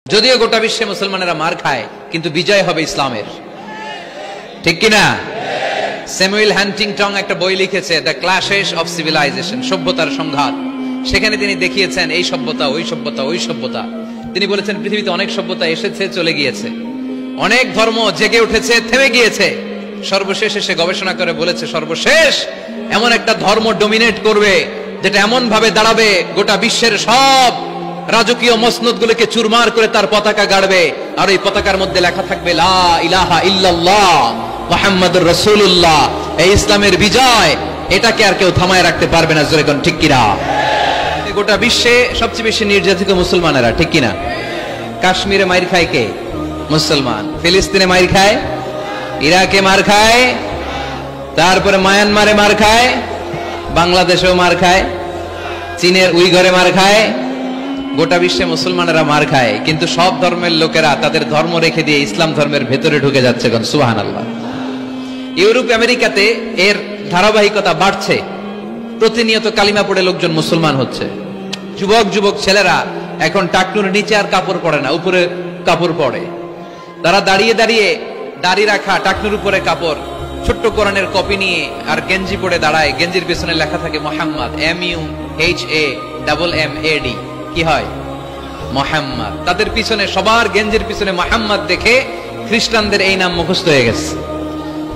যদিও গোটা বিশ্বে মুসলমানেরা মার খায়, কিন্তু বিজয় হবে ইসলামের, ঠিক কিনা? স্যামুয়েল হান্টিংটন একটা বই লিখেছে, দ্য ক্ল্যাশেস অফ সিভিলাইজেশন, সভ্যতার সংঘাত। সেখানে তিনি দেখিয়েছেন এই সভ্যতা, ওই সভ্যতা, ওই সভ্যতা। তিনি বলেছেন পৃথিবীতে অনেক সভ্যতা এসেছে, চলে গিয়েছে, অনেক ধর্ম জেগে উঠেছে, থেমে গিয়েছে। সর্বশেষ এসে গবেষণা করে বলেছে, সর্বশেষ এমন একটা ধর্ম ডমিনেট করবে যেটা এমন ভাবে দাঁড়াবে গোটা বিশ্বের সব রাজকীয় মসনদগুলোকে চুরমার করে তার পতাকা গাড়বে, আর এই পতাকার মধ্যে লেখা থাকবে লা ইলাহা ইল্লাল্লাহ মুহাম্মাদুর রাসূলুল্লাহ। এই ইসলামের বিজয়, এটাকে আর কেউ থামায় রাখতে পারবে না। জোরে কোন ঠিক কিনা? গোটা বিশ্বে সবচেয়ে বেশি নির্যাতিত মুসলমানেরা, ঠিক কিনা? কাশ্মীরে মাইর খায় কে? মুসলমান। ফিলিস্তিনে মাইর খায়, ইরাকে মার খায়, তারপরে মায়ানমারে মার খায়, বাংলাদেশেও মার খায়, চীনের উইঘরে মার খায়। গোটা বিশ্বে মুসলমানেরা মার খায়, কিন্তু সব ধর্মের লোকেরা তাদের ধর্ম রেখে দিয়ে ইসলাম ধর্মের ভেতরে ঢুকে যাচ্ছে। সুবহানাল্লাহ। ইউরোপ আমেরিকাতে এর ধারাবাহিকতা বাড়ছে, প্রতিনিয়ত কালিমা পড়ে লোকজন মুসলমান হচ্ছে। যুবক যুবক ছেলেরা এখন টাকনুর নিচে আর কাপড় পরে না, উপরে কাপড় পরে। তারা দাঁড়িয়ে দাঁড়িয়ে দাড়ি রাখা, টাকনুর উপরে কাপড়, ছোট্ট কোরআনের কপি নিয়ে আর গেঞ্জি পরে দাঁড়ায়। গেঞ্জির পেছনে লেখা থাকে মোহাম্মদ, MUHAMMAD। কি হয়? মোহাম্মদ। তাদের পিছনে, সবার গেঞ্জির পিছনে মোহাম্মদ দেখে খ্রিস্টানদের এই নাম মুখস্থ হয়ে গেছে।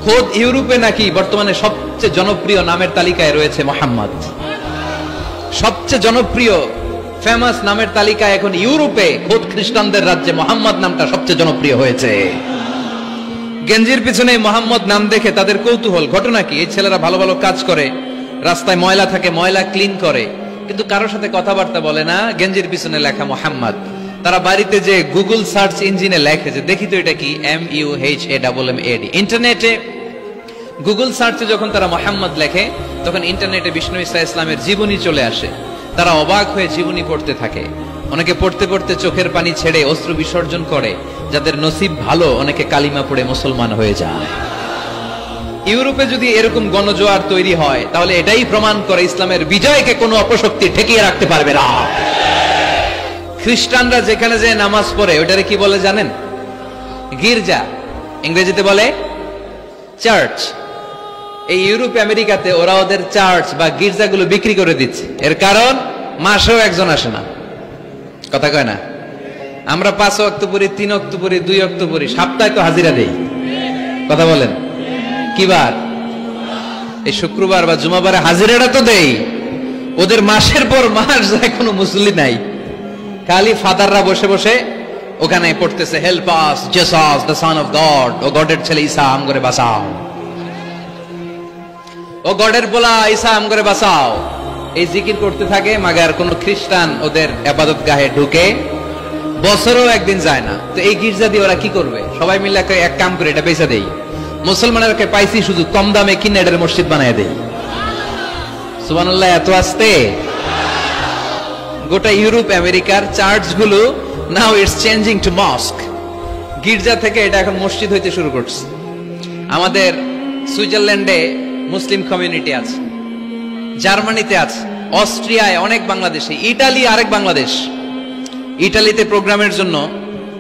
খোদ ইউরোপে নাকি বর্তমানে সবচেয়ে জনপ্রিয় নামের তালিকায় রয়েছে মোহাম্মদ। সবচেয়ে জনপ্রিয় ফেমাস নামের তালিকায় এখন ইউরোপে, খোদ খ্রিস্টানদের রাজ্যে মোহাম্মদ নামটা সবচেয়ে জনপ্রিয় হয়েছে। গেঞ্জির পিছনে মোহাম্মদ নাম দেখে তাদের কৌতূহল। ঘটনা কি? এই ছেলেরা ভালো ভালো কাজ করে, রাস্তায় ময়লা থাকে, ময়লা ক্লিন করে, কিন্তু কারোর সাথে কথাবার্তা বলে না। গেঞ্জির পিছনে লেখা মোহাম্মদ। তারা বাড়িতে যে গুগল সার্চ ইঞ্জিনে লেখে যে দেখি তো এটা কি, MUHAMMAD। ইন্টারনেটে গুগল সার্চে যখন তারা মোহাম্মদ লেখে, তখন ইন্টারনেটে বিষ্ণু ঈসা ইসলামের জীবনী চলে আসে। তারা অবাক হয়ে জীবনী পড়তে থাকে। অনেকে পড়তে পড়তে চোখের পানি ছেড়ে অশ্রু বিসর্জন করে। যাদের নসিব ভালো, অনেকে কালিমা পড়ে মুসলমান হয়ে যায়। ইউরোপে যদি এরকম গণজোয়ার তৈরি হয়, তাহলে এটাই প্রমাণ করে ইসলামের বিজয়কে কোনো অপশক্তি ঠেকিয়ে রাখতে পারবে না। খ্রিস্টানরা যেখানে যে নামাজ পড়ে, ওটারে কি বলে জানেন? গির্জা। ইংরেজিতে বলে চার্চ। এই ইউরোপ আমেরিকাতে ওরা ওদের চার্চ বা গির্জাগুলো বিক্রি করে দিচ্ছে। এর কারণ, মাসেও একজন আসে না। কথা কয় না? আমরা 5 ওয়াক্ত পড়ি, 3 ওয়াক্ত পড়ি, 2 ওয়াক্ত পড়ি, সপ্তাহে তো হাজিরা দেই। কথা বলেন? কি বার? এই শুক্রবার বা জুমাবারে হাজিরাটা তো দেই। ওদের মাসের পর মাস যায়, কোনো মুসল্লি নাই। খালি ফাদাররা বসে বসে ওখানে পড়তেছে, help us Jesus the son of God, ও গডের ছেলে ঈসা আম করে বাঁচাও, ও গডের পোলা ঈসা আম করে বাঁচাও। এই জিকির করতে থাকে। মাগার কোন খ্রিস্টান ওদের ইবাদত গাহে ঢুকে বছরেও একদিন যায় না। তো এই গির্জা দিয়ে ওরা কি করবে? সবাই মিলে এক কাম করে এটা পয়সা দেই, মুসলমানদেরকে পাইছি শুধু কম দামে কিনে এটার মসজিদ বানায় দেই। সুবহানাল্লাহ। এত আসতে গোটা ইউরোপ আমেরিকার চার্চগুলো now it's changing to mosque. গির্জা থেকে এটা এখন মসজিদ হইতে শুরু করছে। আমাদের সুইজারল্যান্ডে মুসলিম কমিউনিটি আছে, জার্মানিতে আছে, অস্ট্রিয়ায় অনেক বাংলাদেশি, ইটালি আরেক বাংলাদেশ। ইটালিতে প্রোগ্রামের জন্য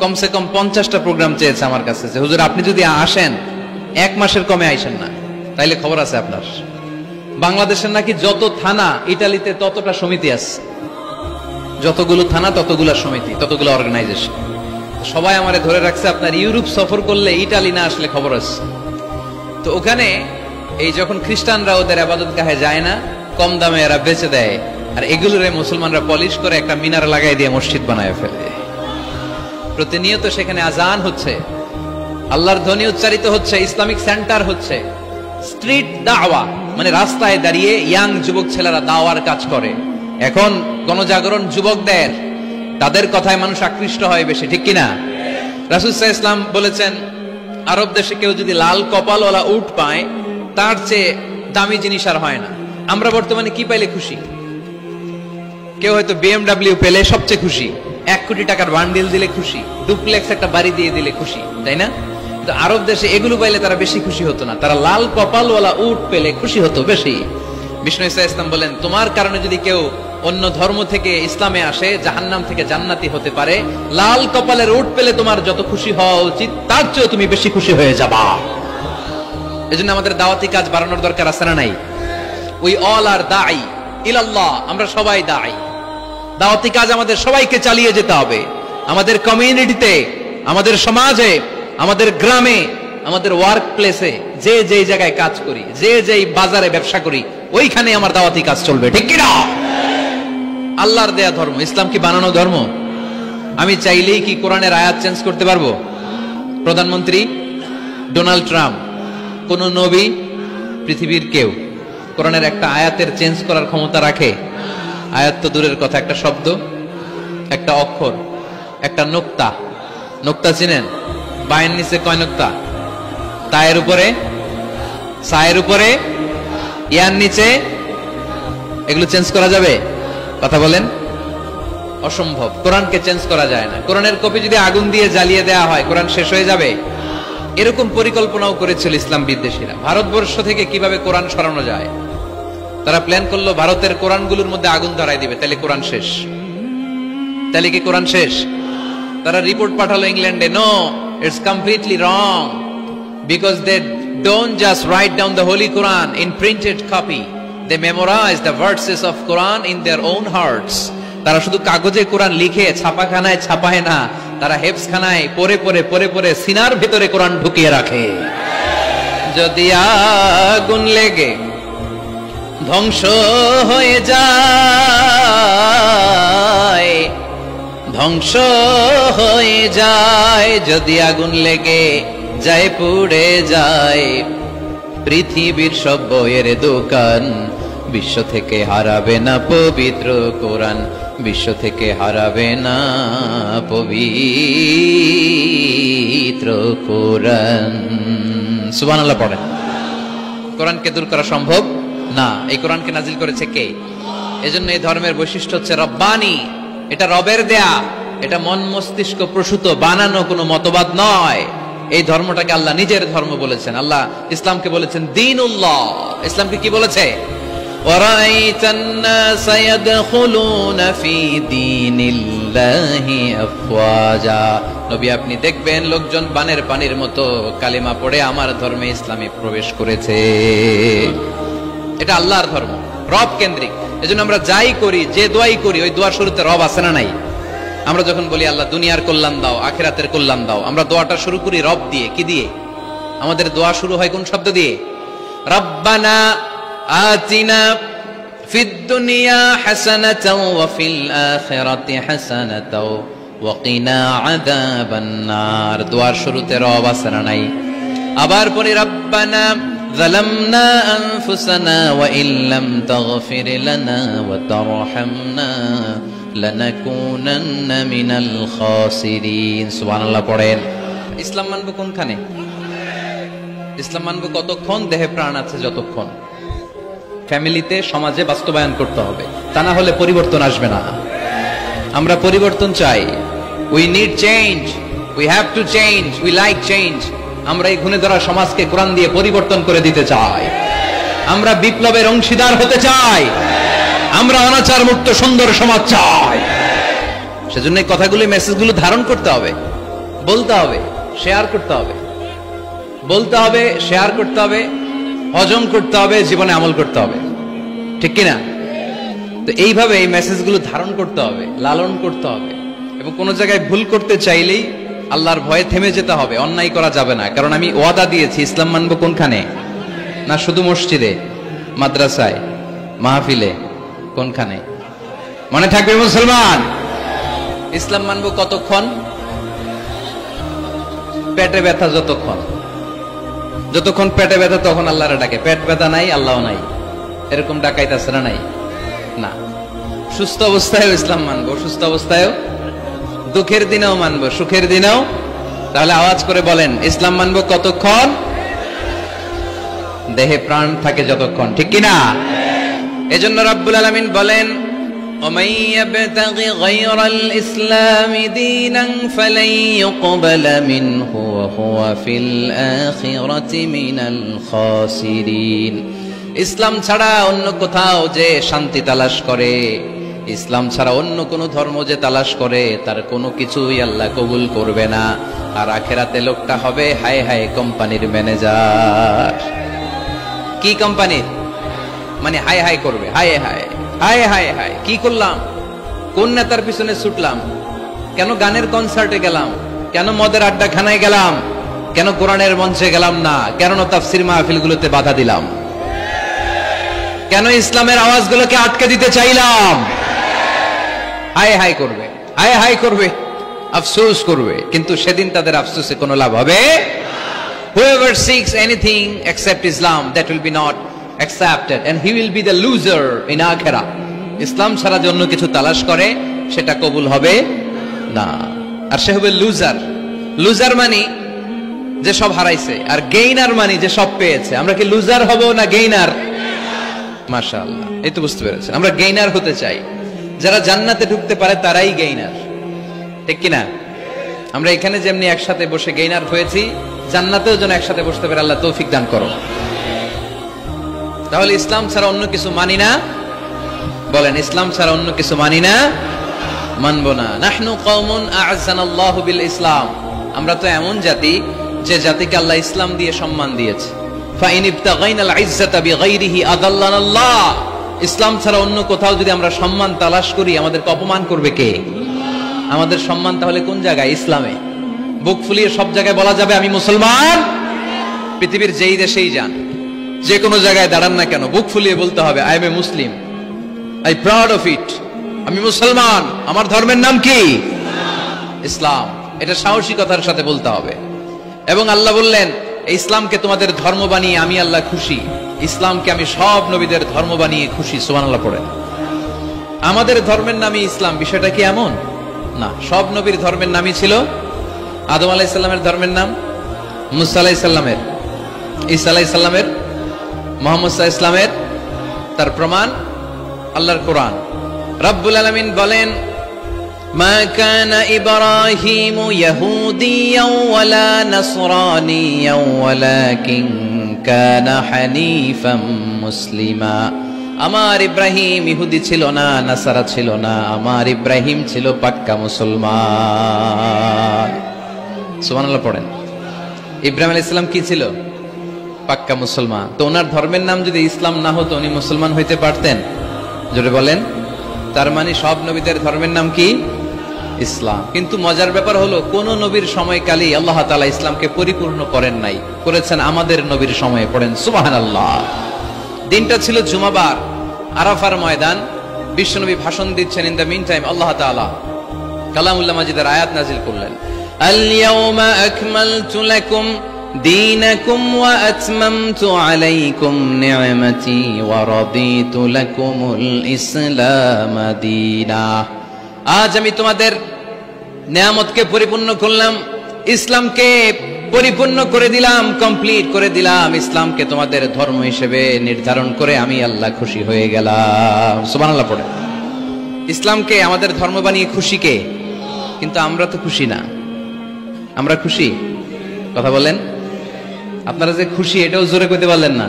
কমসে কম 50টা প্রোগ্রাম চেয়েছে আমার কাছে, যে হুজুর আপনি যদি আসেন 1 মাসের কমে আইসেন না, তাইলে খবর আছে আপনার। বাংলাদেশের নাকি যত থানা ইটালিতে ততটা সমিতি আছে, যতগুলো থানা ততগুলো সমিতি, ততগুলো অর্গানাইজেশন। সবাই আমারে ধরে রাখছে, আপনার ইউরোপ সফর করলে ইটালি না আসলে খবর আছে। তো ওখানে এই যখন খ্রিস্টানরা ওদের ইবাদত গাহে যায় না, কম দামে এরা বেচে দেয়, আর এগুলোরে মুসলমানরা পলিশ করে একটা মিনার লাগাই দিয়ে মসজিদ বানায় ফেলে। প্রতিনিয়ত সেখানে আজান হচ্ছে, আল্লাহর ধ্বনি উচ্চারিত হচ্ছে, ইসলামিক সেন্টার হচ্ছে। স্ট্রিট দাওয়া মানে রাস্তায় দাঁড়িয়ে ইয়াং যুবক ছেলেরা দাওয়ার কাজ করে। এখন গণজাগরণ যুবকদের, তাদের কথায় মানুষ আকৃষ্ট হয় বেশি, ঠিক কিনা? রাসূল সাল্লাল্লাহু আলাইহি ওয়াসাল্লাম বলেছেন, আরব দেশে কেউ যদি লাল কপালওয়ালা উট পায়, তার চেয়ে দামি জিনিস আর হয় না। আমরা বর্তমানে কি পাইলে খুশি? কেউ হয়তো BMW পেলে সবচেয়ে খুশি, 1 কোটি টাকার বান্ডিল দিলে খুশি, ডুপ্লেক্স একটা বাড়ি দিয়ে দিলে খুশি, তাই না? তো আরব দেশে এগুলো পাইলে তারা বেশি খুশি হতো না, তারা লাল কপালওয়ালা উট পেলে খুশি হতো বেশি। বিষ্ণু ঈসা ইসলাম বলেন, তোমার কারণে যদি কেউ অন্য ধর্ম থেকে ইসলামে আসে জাহান্নাম থেকে জান্নাতি হতে পারে, লাল কপালের উট পেলে তোমার যত খুশি হওয়া উচিত তার চেয়ে তুমি বেশি খুশি হয়ে যাবা। এজন্য আমাদের দাওয়াতি কাজ বাড়ানোর দরকার আছে না নাই? উই অল আর দাঈ ইলাল্লাহ, আমরা সবাই দাঈ। দাওয়াতি কাজ আমাদের সবাইকে চালিয়ে যেতে হবে। আমাদের কমিউনিটিতে, আমাদের সমাজে, আমাদের গ্রামে, আমাদের ওয়ার্ক প্লেসে, যে যেই জায়গায় কাজ করি, যে যেই বাজারে ব্যবসা করি, ওইখানে আমার দাওয়াতি কাজ চলবে, ঠিক কি না? আল্লাহর দেয়া ধর্ম, ইসলাম কি বানানো ধর্ম? আমি চাইলেই কি কোরআনের আয়াত চেঞ্জ করতে পারবো? প্রধানমন্ত্রী ডোনাল্ড ট্রাম্প, কোন নবী, পৃথিবীর কেউ কোরআনের একটা আয়াতের চেঞ্জ করার ক্ষমতা রাখে? আয়াত তো দূরের কথা, একটা শব্দ, একটা অক্ষর, একটা নোক্তা। নোক্তা চিনেন? বায়ের নিচে কয় নোক্তা? তায়ের উপরে, সায়ের উপরে, ইয়ার নিচে, এগুলো চেঞ্জ করা যাবে? কথা বলেন। অসম্ভব। কোরআনকে চেঞ্জ করা যায় না। কোরআনের কপি যদি আগুন দিয়ে জ্বালিয়ে দেওয়া হয়, কোরআন শেষ হয়ে যাবে। এরকম পরিকল্পনাও করেছিল ইসলাম বিদ্বেষীরা, ভারতবর্ষ থেকে কিভাবে কোরআন সরানো যায়। তারা প্ল্যান করলো ভারতের কোরআনগুলোর মধ্যে আগুন ধরাই দিবে, তাহলে কোরআন শেষ। তাহলে কি কোরআন শেষ? তারা রিপোর্ট পাঠালো ইংল্যান্ডে, no, it's completely wrong, because they don't just write down the holy Quran in printed copy, they memorise the verses of Quran in their own hearts. তারা শুধু কাগজে কোরআন লিখে ছাপাখানায় ছাপায় না, তারা হেফজখানায় পড়ে পড়ে পড়ে পড়ে সিনার ভিতরে কোরআন ঢুকিয়ে রাখে। যদি আগুন লেগে ধ্বংস হয়ে যায়, ধ্বংস হয়ে যায়, যদি আগুন লেগে যায় পুড়ে যায় পৃথিবীর সব বইয়ের দোকান, বিশ্ব থেকে হারাবে না পবিত্র কোরআন, বিশ্ব থেকে হারাবে না পবিত্র কোরআন। সুবহানাল্লাহ পড়েন। কোরআনকে দূর করা সম্ভব না। এই কোরআনকে নাজিল করেছে কে? এজন্য এই ধর্মের বৈশিষ্ট্য হচ্ছে রব্বানি। এটা রবের দেয়া, এটা মন মস্তিষ্ক প্রসূত বানানো কোনো মতবাদ নয়। এই ধর্মটাকে আল্লাহ নিজের ধর্ম বলেছেন। আল্লাহ ইসলামকে বলেছেন দীনুল্লাহ। ইসলামকে কি বলেছে? ওয়ারাইতান নাস ইয়াদখুলুনা ফি দীনিল্লাহি আফওয়াজা। নবী আপনি দেখবেন লোকজন বানের পানির মতো কালিমা পড়ে আমার ধর্মে ইসলামে প্রবেশ করেছে। এটা আল্লাহর ধর্ম, রব কেন্দ্রিক। এজন্য আমরা যাই করি, যে দোয়াই করি, ওই দোয়ার শুরুতে রব আছে না নাই? আমরা যখন বলি আল্লাহ দুনিয়ার কল্যাণ দাও, আখিরাতের কল্যাণ দাও, আমরা দোয়াটা শুরু করি রব দিয়ে। কি দিয়ে? আমাদের দোয়া শুরু হয় কোন শব্দ দিয়ে? রব্বানা আতিনা ফিদ দুনিয়া হাসানাতাও ওয়া ফিল আখিরাতি হাসানাতাও ওয়া কিনা আযাবান নার। দোয়ার শুরুতে রব আছে না নাই? আবার পরে রব্বানা যালামনা আনফুসানা ওয়া ইল্লাম তাগফির লানা ওয়া তারহামনা লানাকুনান্না মিনাল খাসিরিন। সুবহানাল্লাহ পড়েন। ইসলাম মানব কোনখানে? ইসলাম মানব কতক্ষণ? দেহে প্রাণ আছে যতক্ষণ। ফ্যামিলিতে, সমাজে বাস্তবায়ন করতে হবে, তা না হলে পরিবর্তন আসবে না। আমরা পরিবর্তন চাই। We need change, we have to change, we like change. আমরা এই ঘুণে ধরা সমাজকে কোরআন দিয়ে পরিবর্তন করে দিতে চাই। আমরা বিপ্লবের অংশীদার হতে চাই। আমরা অনাচার মুক্ত সুন্দর সমাজ চাই। সেজন্য এই কথাগুলো, মেসেজগুলো ধারণ করতে হবে, বলতে হবে, শেয়ার করতে হবে, বলতে হবে, শেয়ার করতে হবে, হজম করতে হবে, জীবনে আমল করতে হবে, ঠিক কিনা? তো এইভাবে এই মেসেজগুলো ধারণ করতে হবে, লালন করতে হবে। এবং কোন জায়গায় ভুল করতে চাইলেই আল্লাহর ভয়ে থেমে যেতে হবে, অন্যায় করা যাবে না। কারণ আমি ওয়াদা দিয়েছি, ইসলাম মানবো কোনখানে? না শুধু মসজিদে, মাদ্রাসায়, মাহফিলে, কোনখানে? মনে থাকবে মুসলমান। ইসলাম মানবো কতক্ষণ? পেটে ব্যথা যতক্ষণ। যতক্ষণ পেটে ব্যথা তখন আল্লাহরে ডাকে। পেট ব্যথা নাই, আল্লাহ নাই, এরকম ডাকাইতেছে না? নাই না। সুস্থ অবস্থায়ও ইসলাম মানবো, অসুস্থ অবস্থায়ও, দুঃখের দিনেও মানবো, সুখের দিনেও। তাহলে আওয়াজ করে বলেন, ইসলাম মানবো কতক্ষণ? দেহে প্রাণ থাকে যতক্ষণ, ঠিক কিনা? এজন্য রাব্বুল আলামিন বলেন, ومن يبتغ غير الإسلام دينا فلن يقبل منه وهو في الآخرة من الخاسرين। ইসলাম ছাড়া অন্য কোথাও যে শান্তি তালাশ করে, ইসলাম ছাড়া অন্য কোন ধর্ম যে তালাশ করে তার কোনো কিছুই আল্লাহ কবুল করবে না। আর আখেরাতে লোকটা হবে হায় হায় কোম্পানির ম্যানেজার। কি কোম্পানির? মানে হায় হায় করবে, হায় হায় হায় হায় হায়, কি করলাম, কোন নেতার পিছনে ছুটলাম, কেন গানের কনসার্টে গেলাম, কেন মদের আড্ডাখানায় গেলাম, কেন কোরআনের মঞ্চে গেলাম না, কেন তাফসীর মাহফিলগুলোতে বাধা দিলাম, কেন ইসলামের আওয়াজগুলোকে আটকে দিতে চাইলাম। হায় হায় করবে, হায় হায় করবে, আফসোস করবে, কিন্তু সেদিন তাদের আফসোসে কোনো লাভ হবে। Whoever seeks anything except Islam, that will be not accepted and he will be the loser in akhirah. ইসলাম ছাড়া যে অন্য কিছু তালাশ করে সেটা কবুল হবে না, আর সে হবে লুজার। লুজার মানে যে সব হারাইছে, আর গেইনার মানে যে সব পেয়েছে। আমরা কি লুজার হব না গেইনার? মাশাআল্লাহ, এই তো বুঝতে পেরেছেন, আমরা গেইনার হতে চাই। যারা জান্নাতে ঢুকতে পারে তারাই গেইনার, ঠিক কিনা? আমরা এখানে যেমনি একসাথে বসে গেইনার হয়েছি, জান্নাতেও যেন একসাথে বসতে পারে, আল্লাহ তৌফিক দান করো। তাহলে ইসলাম ছাড়া অন্য কিছু মানি না, বলেন ইসলাম ছাড়া অন্য কিছু মানি না, মানবো না। নাহনু কওমুন আ'আযানাল্লাহু বিল ইসলাম, আমরা তো এমন জাতি যে জাতিকে আল্লাহ ইসলাম দিয়ে সম্মান দিয়েছে। ফাইন ইবতাগাইনাল ইজ্জাতা বিগাইরিহি আদাল্লানাল্লাহ, ইসলাম ছাড়া অন্য কোথাও যদি আমরা সম্মান তালাশ করি আমাদেরকে অপমান করবে কে? আমাদের সম্মান তাহলে কোন জায়গায়? ইসলামে। বুক ফুলিয়ে সব জায়গায় বলা যাবে আমি মুসলমান। পৃথিবীর যেই দেশেই যান, যে কোনো জায়গায় দাঁড়ান না কেন, বুক ফুলিয়ে বলতে হবে I M A Muslim, I proud of it, আমি মুসলমান, আমার ধর্মের নাম কি? ইসলাম। এটা সাহসিকতার সাথে বলতে হবে। এবং আল্লাহ বললেন ইসলামকে তোমাদের ধর্ম বানিয়ে আমি আল্লাহ খুশি, ইসলামকে আমি সব নবীদের ধর্ম বানিয়ে খুশি। সুবহানাল্লাহ পড়েন। আমাদের ধর্মের নামই ইসলাম, বিষয়টা কি এমন না? সব নবীর ধর্মের নামই ছিল। আদম আলাইহিস সালামের ধর্মের নাম, মুসা আলাইহিস সালামের, ঈসা আলাইহিস সালামের, মুহাম্মদ সাল্লাল্লাহু আলাইহি ওয়াসাল্লামের। তার প্রমাণ আল্লাহর কোরআন। রব্বুল আলামিন বলেন মা কানা ইব্রাহিমু ইয়াহুদিয়াও ওয়ালা নাসরানিয়াও ওয়ালাকিন কানা হানিফাম মুসলিমা। আমার ইব্রাহিম ইহুদি ছিল না, নাসারা ছিল না, আমার ইব্রাহিম ছিল পাক্কা মুসলমান। সুবহানাল্লাহ পড়েন। ইব্রাহিম আলাইহিস সালাম কি ছিল? পাক্কা মুসলমান। তো ওনার ধর্মের নাম যদি ইসলাম না হতো উনি মুসলমান হইতে পারতেন? জোরে বলেন। তার মানে সব নবীদের ধর্মের নাম কি? ইসলাম। কিন্তু মজার ব্যাপার হলো কোন নবীর সময়কালেই আল্লাহ তাআলা ইসলামকে পরিপূর্ণ করেন নাই, করেছেন আমাদের নবীর সময়ে। পড়েন সুবহানাল্লাহ। দিনটা ছিল জুমাবার, আরাফার ময়দান। বিশ্বনবী ভাষণ দিচ্ছেন। ইন দ্য মিন টাইম আল্লাহ তাআলা কালামুল্লাহ মাজিদের আয়াত নাজিল করলেন। আল ইয়াউমা আকমালতু লাকুম দীনাকুম ওয়া আতমামতু আলাইকুম নি'মাতি ওয়া রাদিতু লাকুমুল ইসলাম দীনা। আজ আমি তোমাদের নিয়ামতকে পরিপূর্ণ করলাম, ইসলামকে পরিপূর্ণ করে দিলাম, কমপ্লিট করে দিলাম। ইসলামকে তোমাদের ধর্ম হিসেবে নির্ধারণ করে আমি আল্লাহ খুশি হয়ে গেলাম। সুবহানাল্লাহ পড়ে। ইসলামকে আমাদের ধর্ম বানিয়ে খুশি কে? কিন্তু আমরা তো খুশি না। আমরা খুশি? কথা বলেন। আপনারা যে খুশি এটাও জোরে কইতে পারলেন না।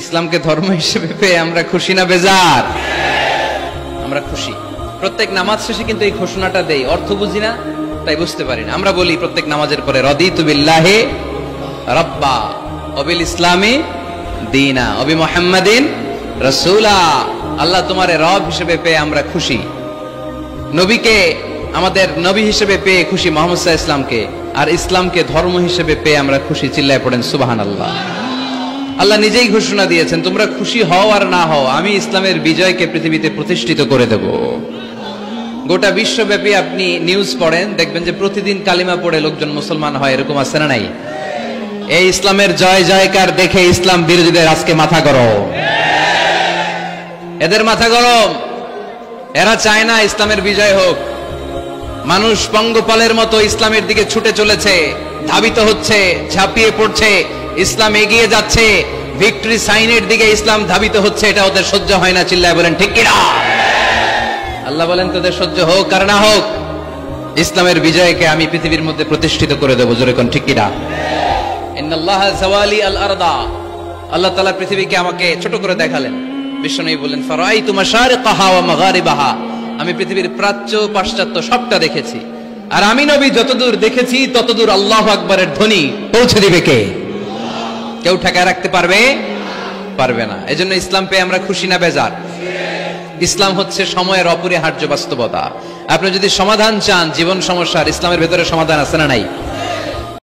ইসলামকে ধর্ম হিসেবে পেয়ে আমরা খুশি না বেজার? আমরা খুশি। প্রত্যেক নামাজ শেষে কিন্তু এই ঘোষণাটা দেই, অর্থ বুঝি না তাই বুঝতে পারি না। আমরা বলি প্রত্যেক নামাজের পরে রাদিতু বিল্লাহি রাব্বা ওয়া বিল ইসলামি দীনা ওয়া বি মুহাম্মাদিন রাসূলা। আল্লাহ তোমারে রব হিসেবে পেয়ে আমরা খুশি, নবীকে আমাদের নবী হিসেবে পেয়ে খুশি, মুহাম্মদ সাল্লাল্লাহু আলাইহি ওয়াসাল্লামকে, আর ইসলামকে ধর্ম হিসেবে পেয়ে আমরা খুশি। চিল্লায় পড়েন সুবহানাল্লাহ। আল্লাহ নিজেই ঘোষণা দিয়েছেন তোমরা খুশি হও আর না হও, আমি ইসলামের বিজয়কে পৃথিবীতে প্রতিষ্ঠিত করে দেব। গোটা বিশ্বব্যাপী আপনি নিউজ পড়েন, দেখবেন যে প্রতিদিন কালিমা পড়ে লোকজন মুসলমান হয়। এরকম আছে না নাই? এই ইসলামের জয় জয়কার দেখে ইসলাম বিরোধীদের আজকে মাথা গরম, এদের মাথা গরম। এরা চায় না ইসলামের বিজয় হোক। মানুষ পঙ্গপালের মতো ইসলামের দিকে ছুটে চলেছে, ধাবিত হচ্ছে, ঝাঁপিয়ে পড়ছে, ইসলাম এগিয়ে যাচ্ছে, ভিক্টরি সাইনের দিকে ইসলাম ধাবিত হচ্ছে। এটা ওদের সহ্য হয় না। চিল্লায় বলেন ঠিক কিনা? আল্লাহ বলেন তোদের সহ্য হোক আর না হোক, ইসলামের বিজয়কে আমি পৃথিবীর মধ্যে প্রতিষ্ঠিত করে দেবো। জোরে কোন ঠিক কিনা? ইন্নাল্লাহা যাওয়ালি আল আরদা। আল্লাহ তাআলা পৃথিবীকে আমাকে ছোট করে দেখালেন। বিশ্বনবী বলেন ফারাইতু মাশারিকাহা ওয়া মাগারিবাহা, আমি পৃথিবীর প্রাচ্য পাশ্চাত্য সবটা দেখেছি, আর আমি নবী যতদূর দেখেছি ততদূর আল্লাহু আকবারের ধ্বনি পৌঁছে দিবে কে? কেউ ঠেকায় রাখতে পারবে? পারবে না। এজন্য ইসলাম পেয়ে আমরা খুশি না বেজার? ইসলাম হচ্ছে সময়ের অপরিহার্য বাস্তবতা। আপনি যদি সমাধান চান জীবন সমস্যার, ইসলামের ভেতরে সমাধান আছে না নাই?